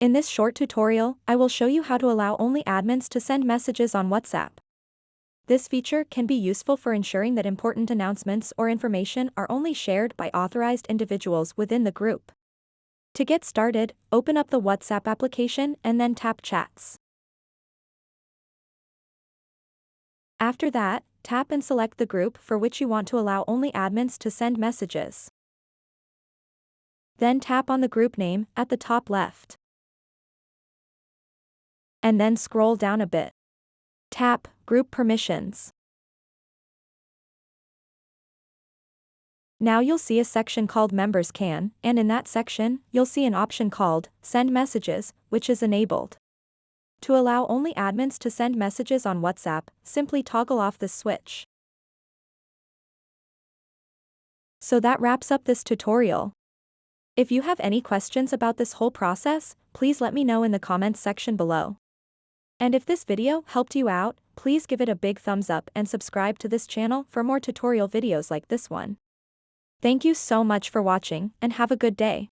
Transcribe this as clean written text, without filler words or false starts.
In this short tutorial, I will show you how to allow only admins to send messages on WhatsApp. This feature can be useful for ensuring that important announcements or information are only shared by authorized individuals within the group. To get started, open up the WhatsApp application and then tap Chats. After that, tap and select the group for which you want to allow only admins to send messages. Then tap on the group name at the top left. And then scroll down a bit. Tap Group Permissions. Now you'll see a section called Members Can, and in that section, you'll see an option called Send Messages, which is enabled. To allow only admins to send messages on WhatsApp, simply toggle off this switch. So that wraps up this tutorial. If you have any questions about this whole process, please let me know in the comments section below. And if this video helped you out, please give it a big thumbs up and subscribe to this channel for more tutorial videos like this one. Thank you so much for watching and have a good day.